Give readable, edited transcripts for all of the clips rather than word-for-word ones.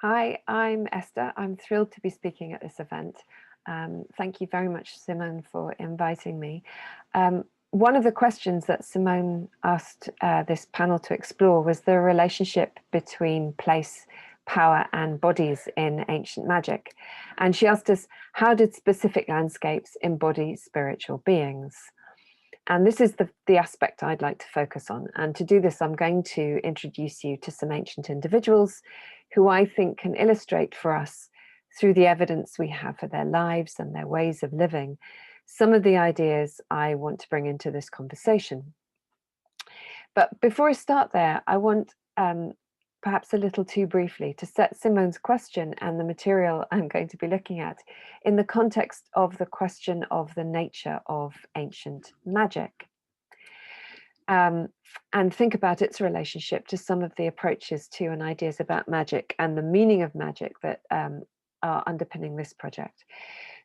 Hi, I'm Esther. I'm thrilled to be speaking at this event. Thank you very much, Simone, for inviting me. One of the questions that Simone asked this panel to explore was the relationship between place, power, and bodies in ancient magic. And she asked us, how did specific landscapes embody spiritual beings? And this is the aspect I'd like to focus on. And to do this, I'm going to introduce you to some ancient individuals who I think can illustrate for us, through the evidence we have for their lives and their ways of living, some of the ideas I want to bring into this conversation. But before I start there, I want perhaps a little too briefly to set Simone's question and the material I'm going to be looking at in the context of the question of the nature of ancient magic. And think about its relationship to some of the approaches to and ideas about magic and the meaning of magic that are underpinning this project.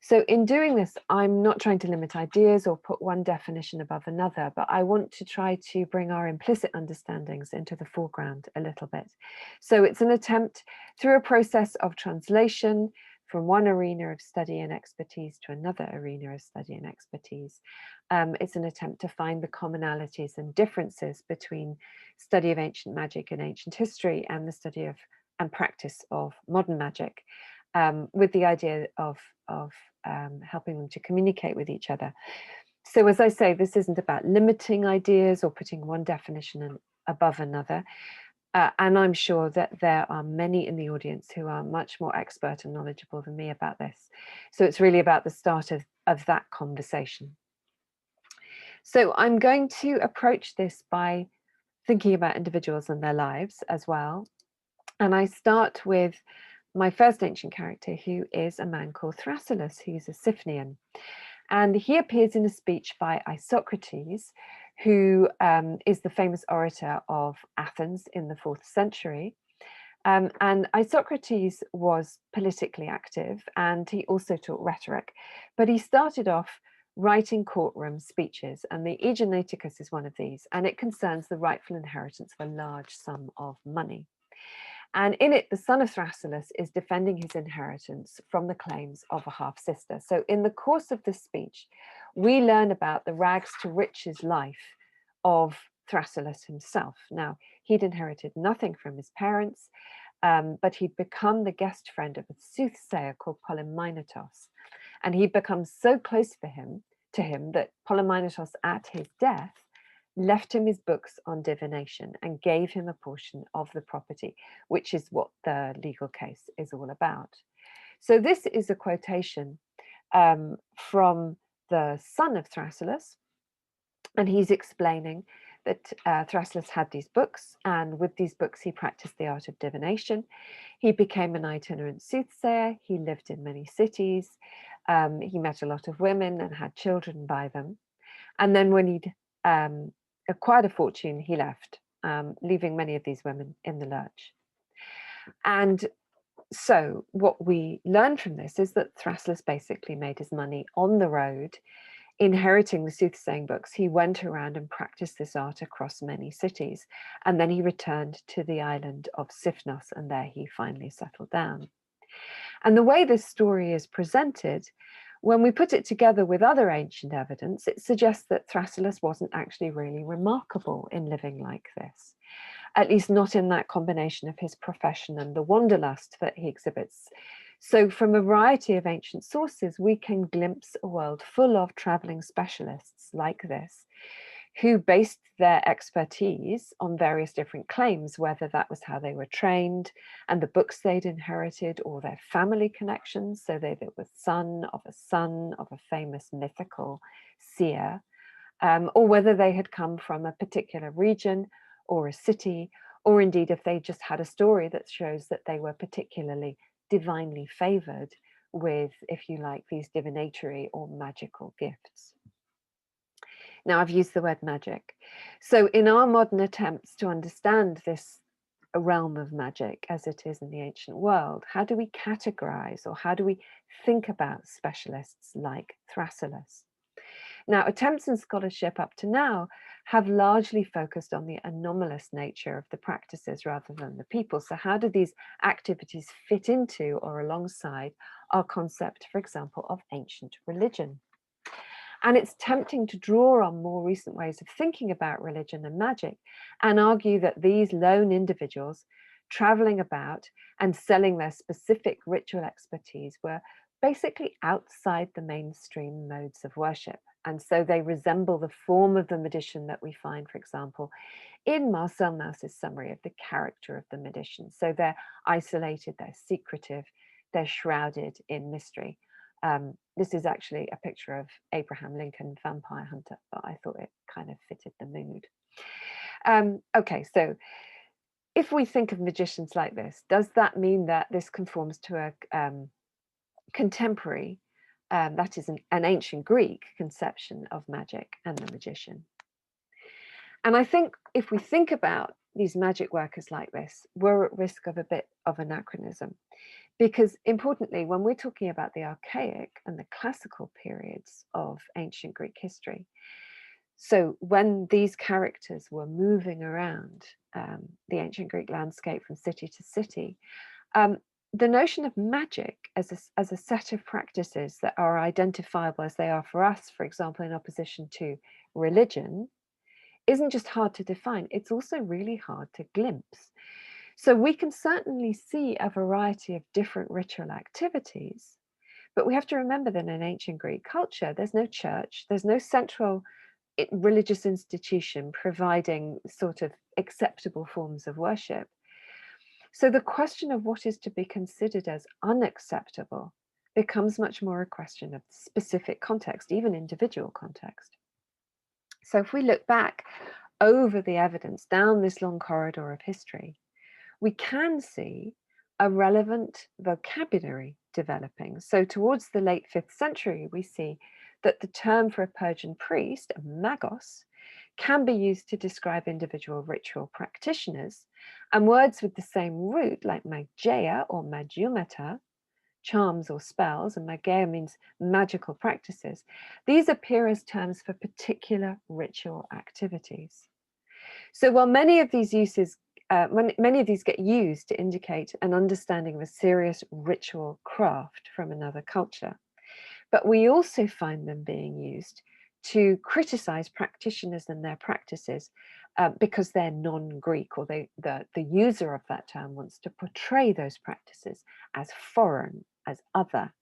So in doing this, I'm not trying to limit ideas or put one definition above another, but I want to try to bring our implicit understandings into the foreground a little bit. So it's an attempt through a process of translation from one arena of study and expertise to another arena of study and expertise. It's an attempt to find the commonalities and differences between study of ancient magic and ancient history and the study of and practice of modern magic, with the idea of helping them to communicate with each other. So as I say, this isn't about limiting ideas or putting one definition above another. And I'm sure that there are many in the audience who are much more expert and knowledgeable than me about this. So it's really about the start of that conversation. So I'm going to approach this by thinking about individuals and their lives as well. And I start with my first ancient character, who is a man called Thracillus, who's a Siphnian. And he appears in a speech by Isocrates, who is the famous orator of Athens in the 4th century. And Isocrates was politically active, and he also taught rhetoric, but he started off writing courtroom speeches, and the Aegonauticus is one of these, and it concerns the rightful inheritance of a large sum of money. And in it, the son of Thracillus is defending his inheritance from the claims of a half-sister. So in the course of this speech, we learn about the rags to riches life of Thracillus himself. Now, he'd inherited nothing from his parents, but he'd become the guest friend of a soothsayer called Polymynotos. And he'd become so close to him that Polymynotos, at his death, left him his books on divination and gave him a portion of the property, which is what the legal case is all about. So this is a quotation from the son of Thracillus, and he's explaining that Thracillus had these books, and with these books he practiced the art of divination. He became an itinerant soothsayer. He lived in many cities. He met a lot of women and had children by them. And then when he'd acquired a fortune, he left, leaving many of these women in the lurch. And so what we learn from this is that Thracillus basically made his money on the road, inheriting the soothsaying books. He went around and practiced this art across many cities, and then he returned to the island of Sifnos, and there he finally settled down. And the way this story is presented, when we put it together with other ancient evidence, it suggests that Thracillus wasn't actually really remarkable in living like this, at least not in that combination of his profession and the wanderlust that he exhibits. So from a variety of ancient sources, we can glimpse a world full of traveling specialists like this, who based their expertise on various different claims, whether that was how they were trained and the books they'd inherited, or their family connections. So they were son of a famous mythical seer, or whether they had come from a particular region or a city, or indeed if they just had a story that shows that they were particularly divinely favored with, if you like, these divinatory or magical gifts. Now, I've used the word magic. So in our modern attempts to understand this realm of magic as it is in the ancient world, how do we categorize, or how do we think about specialists like Thracillus? Now, attempts in scholarship up to now have largely focused on the anomalous nature of the practices rather than the people. So how do these activities fit into or alongside our concept, for example, of ancient religion? And it's tempting to draw on more recent ways of thinking about religion and magic and argue that these lone individuals traveling about and selling their specific ritual expertise were basically outside the mainstream modes of worship. And so they resemble the form of the magician that we find, for example, in Marcel Mauss's summary of the character of the magician. So they're isolated, they're secretive, they're shrouded in mystery. This is actually a picture of Abraham Lincoln, vampire hunter, but I thought it kind of fitted the mood. Okay, so if we think of magicians like this, does that mean that this conforms to a contemporary, that is an ancient Greek conception of magic and the magician? And I think if we think about these magic workers like this, we're at risk of a bit of anachronism. Because importantly, when we're talking about the archaic and the classical periods of ancient Greek history, so when these characters were moving around the ancient Greek landscape from city to city, the notion of magic as a set of practices that are identifiable as they are for us, for example, in opposition to religion, isn't just hard to define, it's also really hard to glimpse. So we can certainly see a variety of different ritual activities, but we have to remember that in ancient Greek culture, there's no church, there's no central religious institution providing sort of acceptable forms of worship. So the question of what is to be considered as unacceptable becomes much more a question of specific context, even individual context. So if we look back over the evidence down this long corridor of history, we can see a relevant vocabulary developing. So towards the late 5th century, we see that the term for a Persian priest, a magos, can be used to describe individual ritual practitioners, and words with the same root like magia or magiumata, charms or spells, and magia means magical practices, these appear as terms for particular ritual activities. So while many of these get used to indicate an understanding of a serious ritual craft from another culture, but we also find them being used to criticize practitioners and their practices because they're non-Greek, or the user of that term wants to portray those practices as foreign, as other.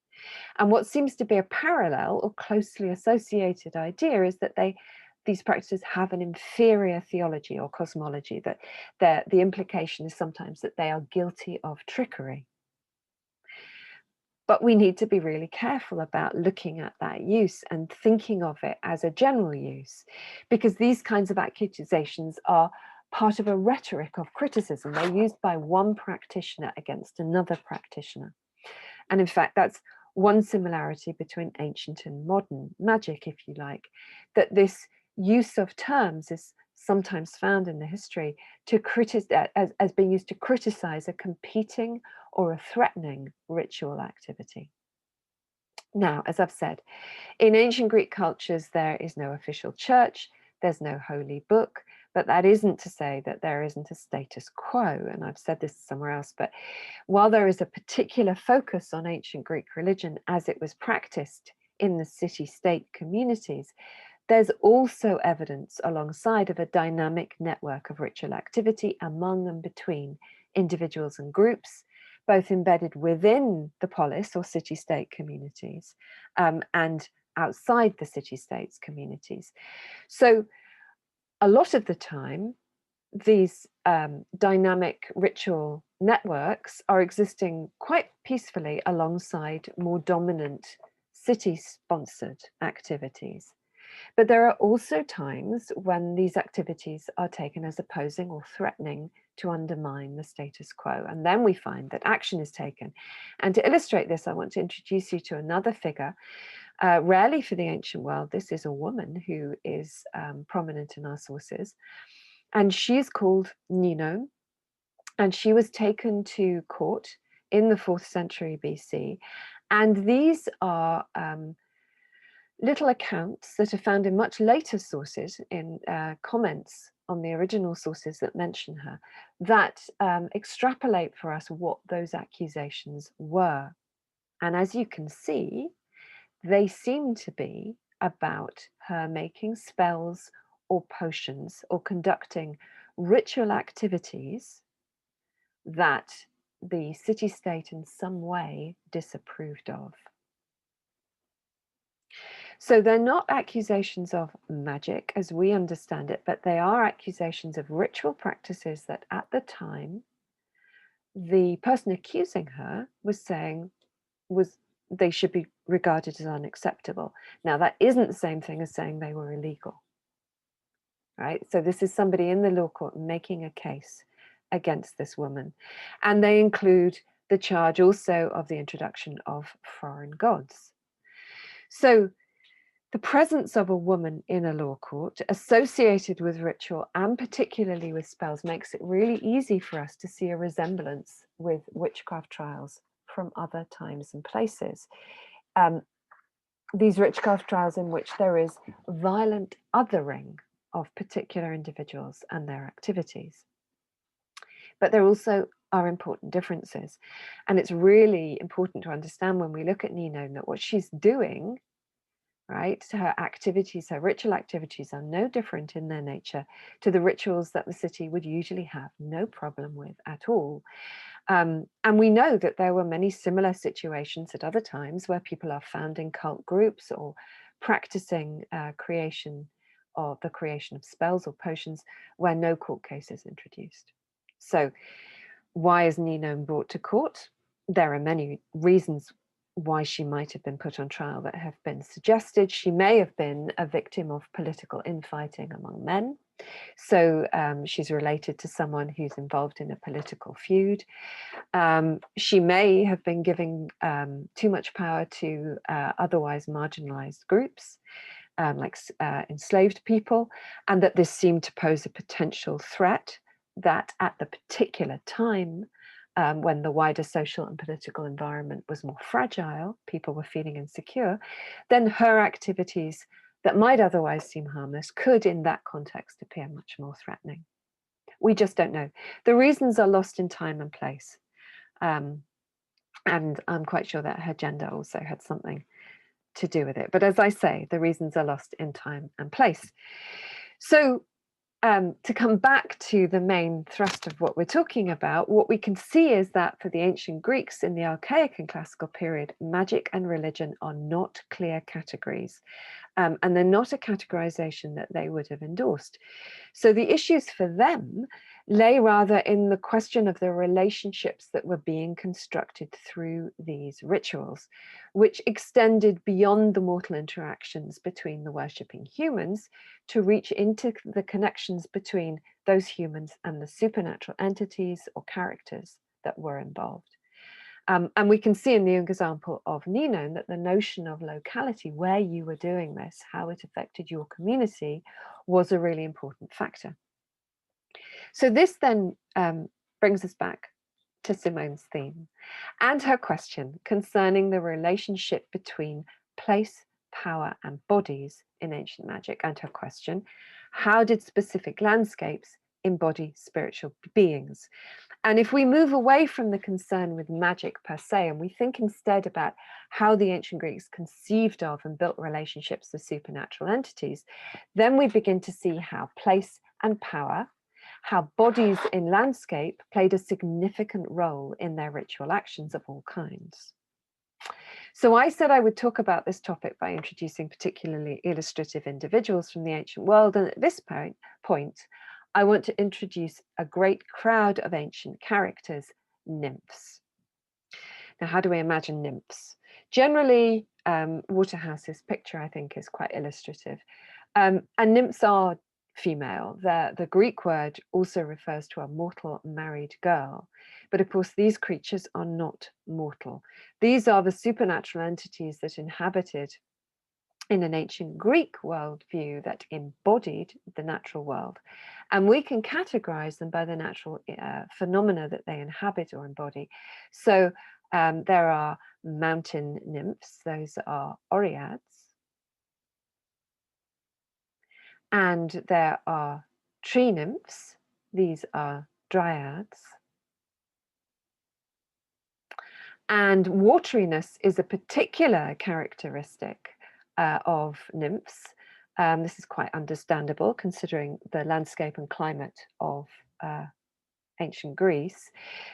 And what seems to be a parallel or closely associated idea is that these practices have an inferior theology or cosmology, that the implication is sometimes that they are guilty of trickery. But we need to be really careful about looking at that use and thinking of it as a general use, because these kinds of accusations are part of a rhetoric of criticism. They're used by one practitioner against another practitioner. And in fact, that's one similarity between ancient and modern magic, if you like, that this use of terms is sometimes found in the history to as being used to criticize a competing or a threatening ritual activity. Now, as I've said, in ancient Greek cultures, there is no official church, there's no holy book, but that isn't to say that there isn't a status quo. And I've said this somewhere else, but while there is a particular focus on ancient Greek religion as it was practiced in the city-state communities, there's also evidence alongside of a dynamic network of ritual activity among and between individuals and groups, both embedded within the polis or city-state communities and outside the city-states communities. So a lot of the time, these dynamic ritual networks are existing quite peacefully alongside more dominant city-sponsored activities. But there are also times when these activities are taken as opposing or threatening to undermine the status quo. And then we find that action is taken. And to illustrate this, I want to introduce you to another figure. Rarely for the ancient world, this is a woman who is prominent in our sources. And she's called Ninon. And she was taken to court in the 4th century BC. And these are little accounts that are found in much later sources, in comments on the original sources that mention her, that extrapolate for us what those accusations were. And as you can see, they seem to be about her making spells or potions or conducting ritual activities that the city-state in some way disapproved of. So they're not accusations of magic as we understand it, but they are accusations of ritual practices that at the time, the person accusing her was saying they should be regarded as unacceptable. Now, that isn't the same thing as saying they were illegal, right? So this is somebody in the law court making a case against this woman. And they include the charge also of the introduction of foreign gods. So the presence of a woman in a law court associated with ritual and particularly with spells makes it really easy for us to see a resemblance with witchcraft trials from other times and places. These witchcraft trials in which there is violent othering of particular individuals and their activities. But there also are important differences. And it's really important to understand when we look at Ninon that what she's doing, right, her activities, her ritual activities are no different in their nature to the rituals that the city would usually have no problem with at all. And we know that there were many similar situations at other times where people are founding cult groups or practicing the creation of spells or potions where no court case is introduced. So why is Ninon brought to court? There are many reasons why she might have been put on trial that have been suggested. She may have been a victim of political infighting among men. So she's related to someone who's involved in a political feud. She may have been giving too much power to otherwise marginalized groups, like enslaved people, and that this seemed to pose a potential threat that at the particular time, when the wider social and political environment was more fragile, people were feeling insecure, then her activities that might otherwise seem harmless could, in that context, appear much more threatening. We just don't know. The reasons are lost in time and place. And I'm quite sure that her gender also had something to do with it. But as I say, the reasons are lost in time and place. So to come back to the main thrust of what we're talking about, what we can see is that for the ancient Greeks in the archaic and classical period, magic and religion are not clear categories. And they're not a categorization that they would have endorsed. So the issues for them lay rather in the question of the relationships that were being constructed through these rituals, which extended beyond the mortal interactions between the worshipping humans to reach into the connections between those humans and the supernatural entities or characters that were involved. And we can see in the example of Ninon that the notion of locality, where you were doing this, how it affected your community, was a really important factor. So this then brings us back to Simone's theme and her question concerning the relationship between place, power, and bodies in ancient magic, and her question, how did specific landscapes embody spiritual beings? And if we move away from the concern with magic per se, and we think instead about how the ancient Greeks conceived of and built relationships with supernatural entities, then we begin to see how place and power, how bodies in landscape played a significant role in their ritual actions of all kinds. So I said I would talk about this topic by introducing particularly illustrative individuals from the ancient world. And at this point, I want to introduce a great crowd of ancient characters, nymphs. Now, how do we imagine nymphs? Generally, Waterhouse's picture, I think, is quite illustrative. And nymphs are female. The Greek word also refers to a mortal married girl. But of course, these creatures are not mortal. These are the supernatural entities that inhabited in an ancient Greek worldview that embodied the natural world. And we can categorize them by the natural phenomena that they inhabit or embody. So there are mountain nymphs, those are oreads. And there are tree nymphs. These are dryads. And wateriness is a particular characteristic of nymphs. This is quite understandable considering the landscape and climate of ancient Greece.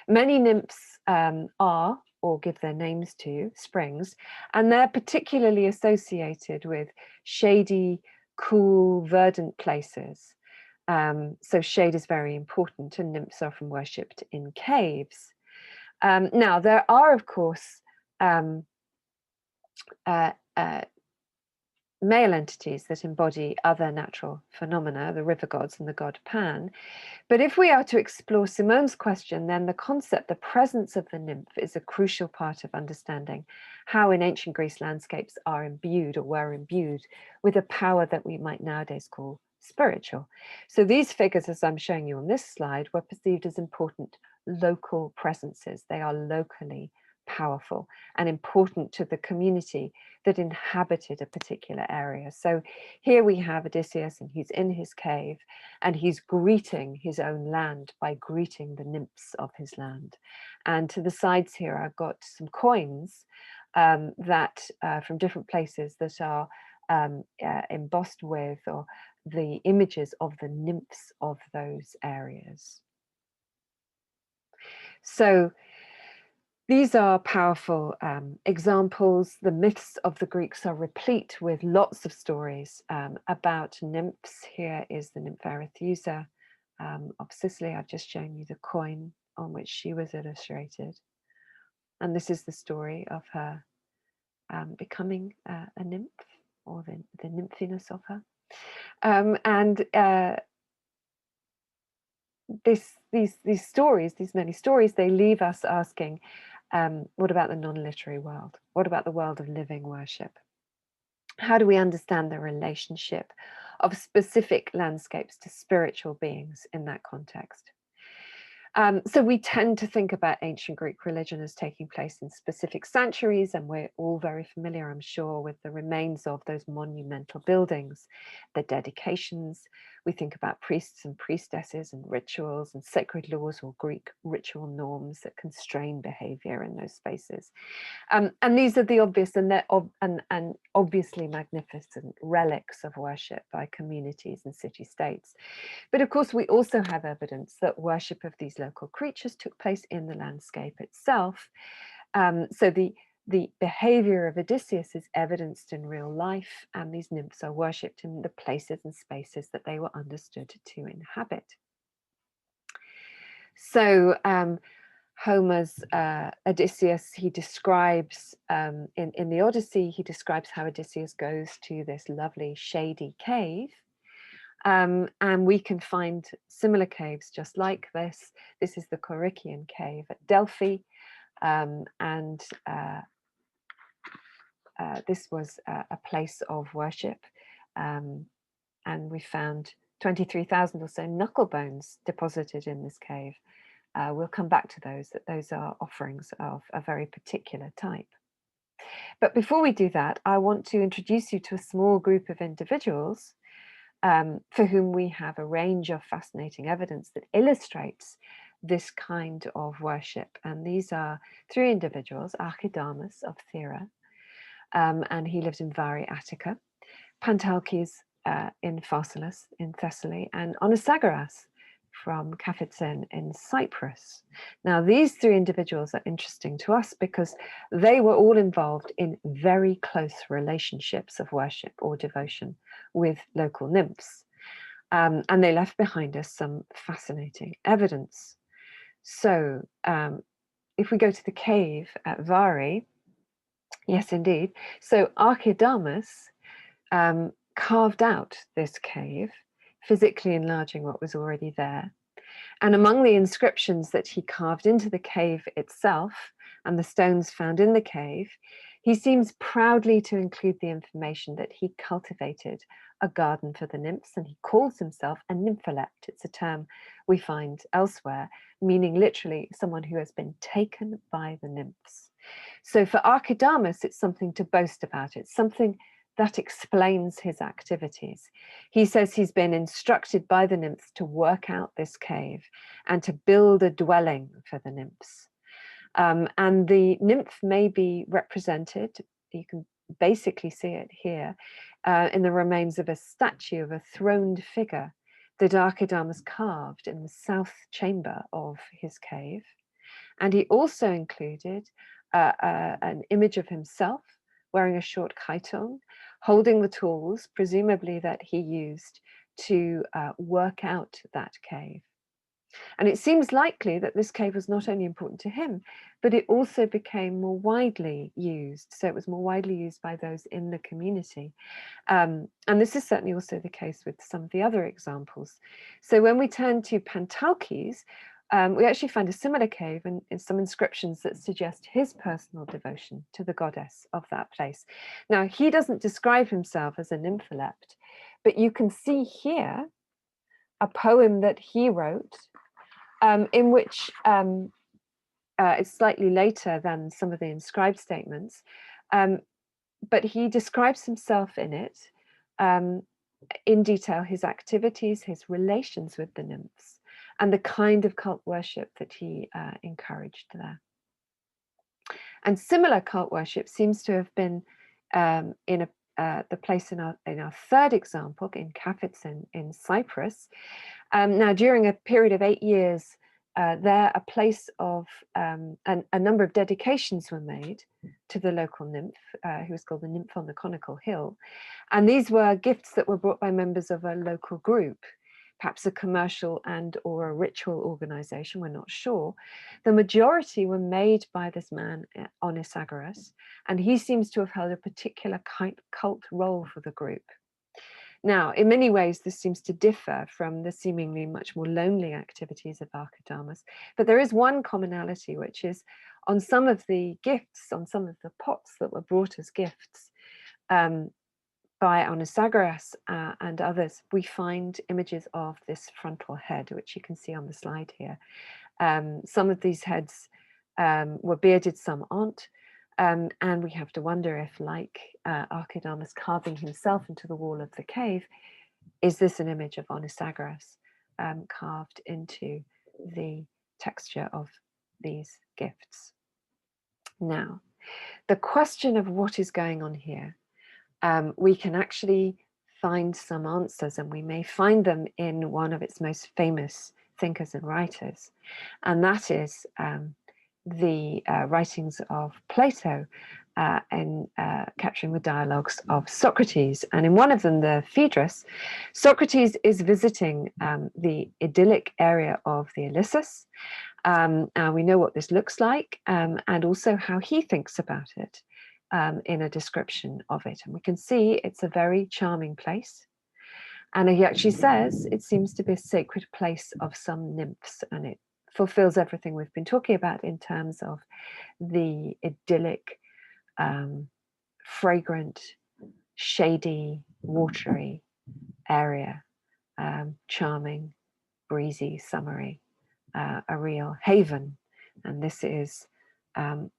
Many nymphs are, or give their names to, springs, and they're particularly associated with shady, cool, verdant places. So shade is very important, and nymphs are often worshipped in caves. Now, there are, of course, male entities that embody other natural phenomena, the river gods and the god Pan. But if we are to explore Simone's question, then the concept, the presence of the nymph, is a crucial part of understanding how in ancient Greece landscapes are imbued or were imbued with a power that we might nowadays call spiritual. So these figures, as I'm showing you on this slide, were perceived as important local presences. They are locally powerful and important to the community that inhabited a particular area. So here we have Odysseus, and he's in his cave, and he's greeting his own land by greeting the nymphs of his land. And to the sides here, I've got some coins that from different places that are embossed with, or the images of the nymphs of those areas. So these are powerful examples. The myths of the Greeks are replete with lots of stories about nymphs. Here is the nymph Arethusa of Sicily. I've just shown you the coin on which she was illustrated. And this is the story of her becoming a nymph, or the nymphiness of her. These stories, these many stories, they leave us asking, what about the non-literary world? What about the world of living worship? How do we understand the relationship of specific landscapes to spiritual beings in that context? So we tend to think about ancient Greek religion as taking place in specific sanctuaries, and we're all very familiar, I'm sure, with the remains of those monumental buildings, the dedications. We think about priests and priestesses and rituals and sacred laws or Greek ritual norms that constrain behavior in those spaces. And these are the obvious and obviously magnificent relics of worship by communities and city-states. But of course, we also have evidence that worship of these local creatures took place in the landscape itself. So the behavior of Odysseus is evidenced in real life, and these nymphs are worshipped in the places and spaces that they were understood to inhabit. So Homer's Odysseus, he describes in the Odyssey, he describes how Odysseus goes to this lovely shady cave. And we can find similar caves just like this. This is the Corycian cave at Delphi, and this was a place of worship. And we found 23,000 or so knuckle bones deposited in this cave. We'll come back to those, that those are offerings of a very particular type. But before we do that, I want to introduce you to a small group of individuals for whom we have a range of fascinating evidence that illustrates this kind of worship. And these are three individuals: Archidamus of Thera, and he lived in Vari, Attica; Pantalkes in Pharsalus in Thessaly; and Onosagoras from Kaphizen in Cyprus. Now, these three individuals are interesting to us because they were all involved in very close relationships of worship or devotion with local nymphs. And they left behind us some fascinating evidence. So if we go to the cave at Vari, yes, indeed. So Archidamus carved out this cave, physically enlarging what was already there. And among the inscriptions that he carved into the cave itself and the stones found in the cave, he seems proudly to include the information that he cultivated a garden for the nymphs, and he calls himself a Nympholept. It's a term we find elsewhere, meaning literally someone who has been taken by the nymphs. So for Archidamus, it's something to boast about. It's something that explains his activities. He says he's been instructed by the nymphs to work out this cave and to build a dwelling for the nymphs. And the nymph may be represented, you can basically see it here, in the remains of a statue of a throned figure that Archidamus carved in the south chamber of his cave. And he also included an image of himself wearing a short chiton, holding the tools, presumably that he used to work out that cave. And it seems likely that this cave was not only important to him, but it also became more widely used. So it was more widely used by those in the community. And this is certainly also the case with some of the other examples. So when we turn to Pantalches, we actually find a similar cave and some inscriptions that suggest his personal devotion to the goddess of that place. Now, he doesn't describe himself as a Nympholept, but you can see here a poem that he wrote, in which it's slightly later than some of the inscribed statements, but he describes himself in it in detail, his activities, his relations with the nymphs, and the kind of cult worship that he encouraged there. And similar cult worship seems to have been in the place in our third example, in Kafits in Cyprus. Now, during a period of 8 years, there a place of a number of dedications were made to the local nymph, who was called the Nymph on the Conical Hill. And these were gifts that were brought by members of a local group, perhaps a commercial and or a ritual organization, we're not sure. The majority were made by this man, Onisagoras, and he seems to have held a particular cult role for the group. Now, in many ways, this seems to differ from the seemingly much more lonely activities of Archidamus, but there is one commonality, which is on some of the gifts, on some of the pots that were brought as gifts, by Onisagoras and others, we find images of this frontal head, which you can see on the slide here. Some of these heads were bearded, some aren't. And we have to wonder if, like Archidamus carving himself into the wall of the cave, is this an image of Onisagoras carved into the texture of these gifts? Now, the question of what is going on here, we can actually find some answers, and we may find them in one of its most famous thinkers and writers, and that is the writings of Plato in capturing the dialogues of Socrates. And in one of them, the Phaedrus, Socrates is visiting the idyllic area of the Ilissus. And we know what this looks like, and also how he thinks about it in a description of it. And we can see it's a very charming place. And he actually says it seems to be a sacred place of some nymphs, and it fulfills everything we've been talking about in terms of the idyllic, fragrant, shady, watery area, charming, breezy, summery, a real haven. And this is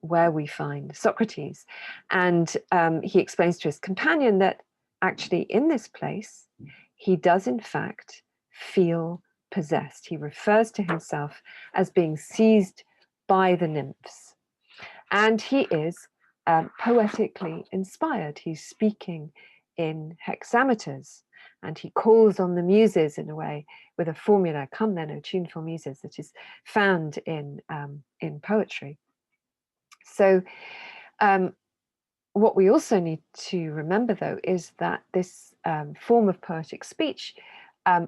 where we find Socrates. And he explains to his companion that actually in this place, he does in fact feel possessed. He refers to himself as being seized by the nymphs. And he is poetically inspired. He's speaking in hexameters, and he calls on the muses in a way with a formula, come then, O tuneful muses, that is found in poetry. So what we also need to remember, though, is that this form of poetic speech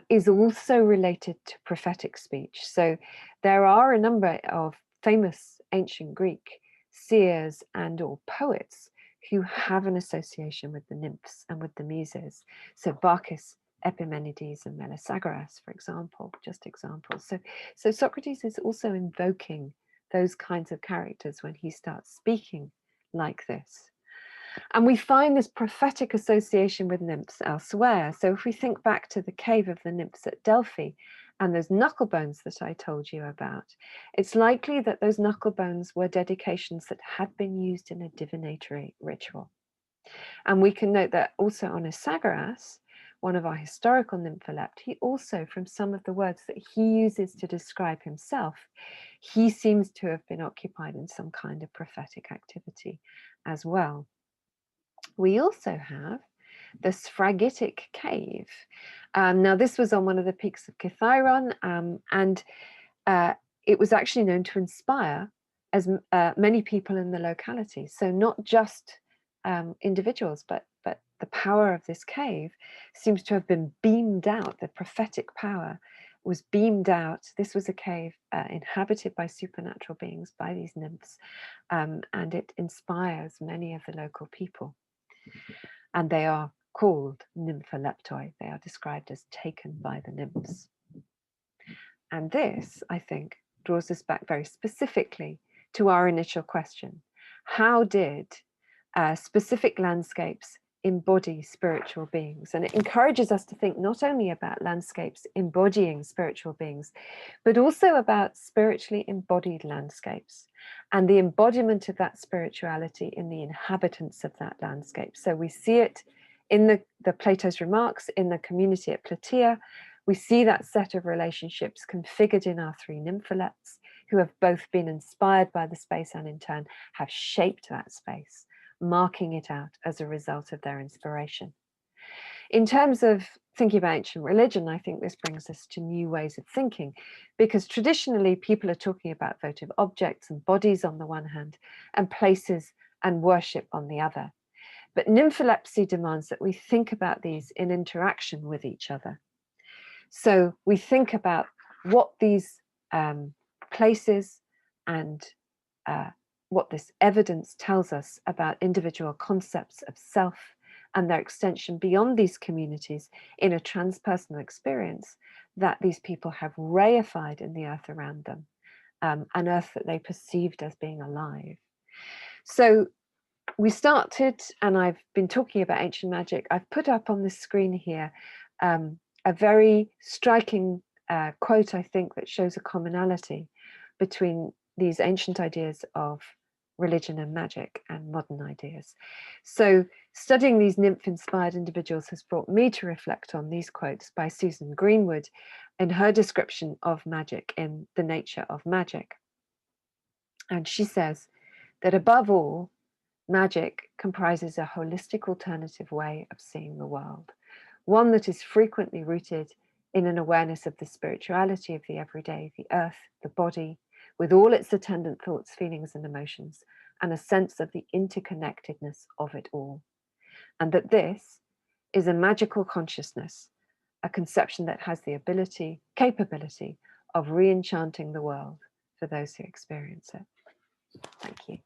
is also related to prophetic speech. So there are a number of famous ancient Greek seers and or poets who have an association with the nymphs and with the muses. So Bacchus, Epimenides, and Melisagoras, for example, just examples. So Socrates is also invoking those kinds of characters when he starts speaking like this. And we find this prophetic association with nymphs elsewhere. So if we think back to the cave of the nymphs at Delphi and those knuckle bones that I told you about, it's likely that those knuckle bones were dedications that had been used in a divinatory ritual. And we can note that also on Isagoras, one of our historical Nympholept, he also, from some of the words that he uses to describe himself, he seems to have been occupied in some kind of prophetic activity as well. We also have the Sphragitic cave. Now, this was on one of the peaks of Kithyron, and it was actually known to inspire as many people in the locality. So not just individuals, but the power of this cave seems to have been beamed out. The prophetic power was beamed out. This was a cave inhabited by supernatural beings, by these nymphs, and it inspires many of the local people. And they are called Nympholeptoi. They are described as taken by the nymphs. And this, I think, draws us back very specifically to our initial question. How did specific landscapes embody spiritual beings? And it encourages us to think not only about landscapes embodying spiritual beings, but also about spiritually embodied landscapes and the embodiment of that spirituality in the inhabitants of that landscape. So we see it in the Plato's remarks in the community at Plataea. We see that set of relationships configured in our three Nympholepts, who have both been inspired by the space and in turn have shaped that space, marking it out as a result of their inspiration. In terms of thinking about ancient religion, I think this brings us to new ways of thinking, because traditionally people are talking about votive objects and bodies on the one hand, and places and worship on the other. But nympholepsy demands that we think about these in interaction with each other. So we think about what these places and what this evidence tells us about individual concepts of self and their extension beyond these communities in a transpersonal experience that these people have reified in the earth around them, an earth that they perceived as being alive. So we started, and I've been talking about ancient magic. I've put up on the screen here a very striking quote, I think, that shows a commonality between these ancient ideas of religion and magic and modern ideas. So studying these nymph-inspired individuals has brought me to reflect on these quotes by Susan Greenwood in her description of magic in The Nature of Magic. And she says that above all, magic comprises a holistic alternative way of seeing the world, one that is frequently rooted in an awareness of the spirituality of the everyday, the earth, the body, with all its attendant thoughts, feelings, and emotions, and a sense of the interconnectedness of it all. And that this is a magical consciousness, a conception that has the capability of re-enchanting the world for those who experience it. Thank you.